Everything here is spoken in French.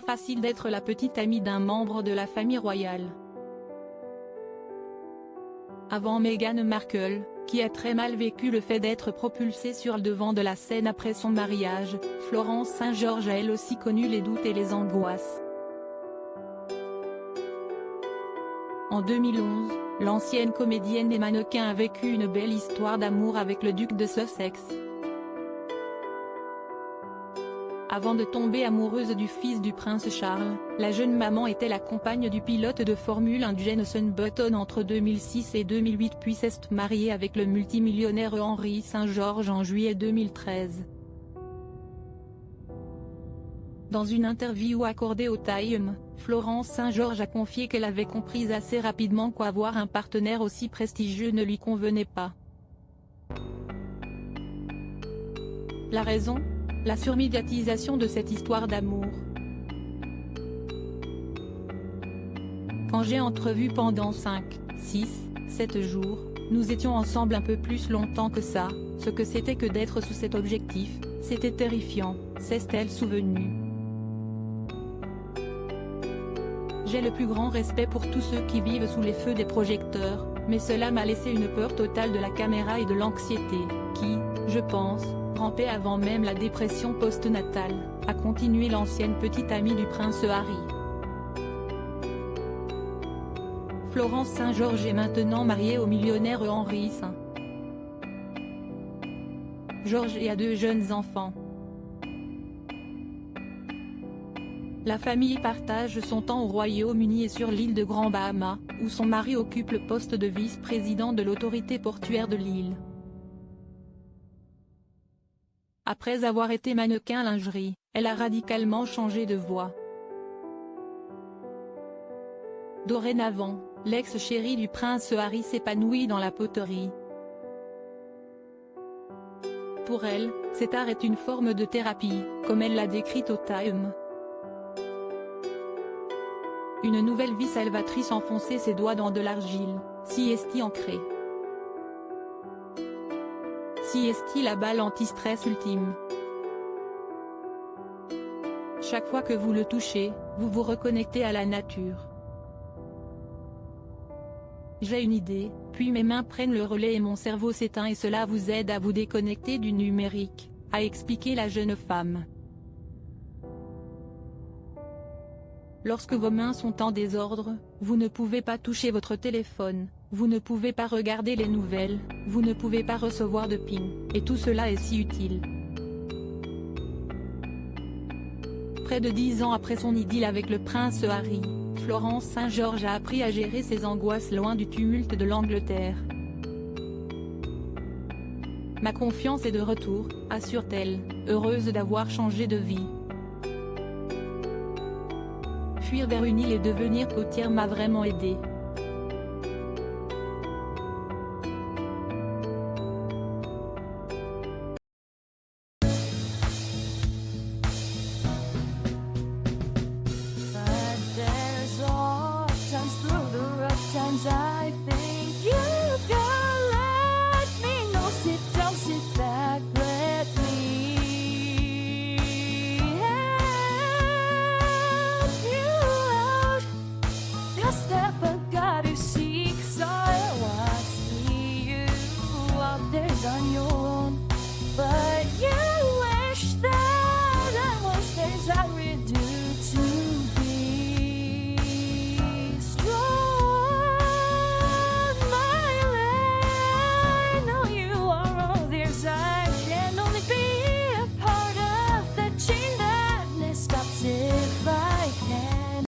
pas facile d'être la petite amie d'un membre de la famille royale. Avant Meghan Markle, qui a très mal vécu le fait d'être propulsée sur le devant de la scène après son mariage, Florence Saint-Georges a elle aussi connu les doutes et les angoisses. En 2011, l'ancienne comédienne et mannequin a vécu une belle histoire d'amour avec le duc de Sussex. Avant de tomber amoureuse du fils du prince Charles, la jeune maman était la compagne du pilote de Formule 1 Jenson Button entre 2006 et 2008 puis s'est mariée avec le multimillionnaire Henry Saint-Georges en juillet 2013. Dans une interview accordée au Time, Florence Saint-Georges a confié qu'elle avait compris assez rapidement qu'avoir un partenaire aussi prestigieux ne lui convenait pas. La raison ? La surmédiatisation de cette histoire d'amour. Quand j'ai entrevu pendant 5, 6, 7 jours, nous étions ensemble un peu plus longtemps que ça, ce que c'était que d'être sous cet objectif, c'était terrifiant, s'est-elle souvenue. J'ai le plus grand respect pour tous ceux qui vivent sous les feux des projecteurs, mais cela m'a laissé une peur totale de la caméra et de l'anxiété, qui, je pense, rampait avant même la dépression post-natale, a continué l'ancienne petite amie du prince Harry. Florence Saint-Georges est maintenant mariée au millionnaire Henry Saint-Georges et a 2 jeunes enfants. La famille partage son temps au Royaume-Uni et sur l'île de Grand Bahama, où son mari occupe le poste de vice-président de l'autorité portuaire de l'île. Après avoir été mannequin lingerie, elle a radicalement changé de voie. Dorénavant, l'ex-chérie du prince Harry s'épanouit dans la poterie. Pour elle, cet art est une forme de thérapie, comme elle l'a décrit au Time. Une nouvelle vie salvatrice enfonçait ses doigts dans de l'argile, si est-il ancré. Si est-il la balle anti-stress ultime. Chaque fois que vous le touchez, vous vous reconnectez à la nature. J'ai une idée, puis mes mains prennent le relais et mon cerveau s'éteint et cela vous aide à vous déconnecter du numérique, a expliqué la jeune femme. Lorsque vos mains sont en désordre, vous ne pouvez pas toucher votre téléphone, vous ne pouvez pas regarder les nouvelles, vous ne pouvez pas recevoir de ping, et tout cela est si utile. Près de 10 ans après son idylle avec le prince Harry, Florence Saint-Georges a appris à gérer ses angoisses loin du tumulte de l'Angleterre. Ma confiance est de retour, assure-t-elle, heureuse d'avoir changé de vie. Fuir vers une île et devenir côtière m'a vraiment aidée. I think you can let me know. Sit down, sit back, let me help you out. Just step I gotta seek, so I see you out there's on your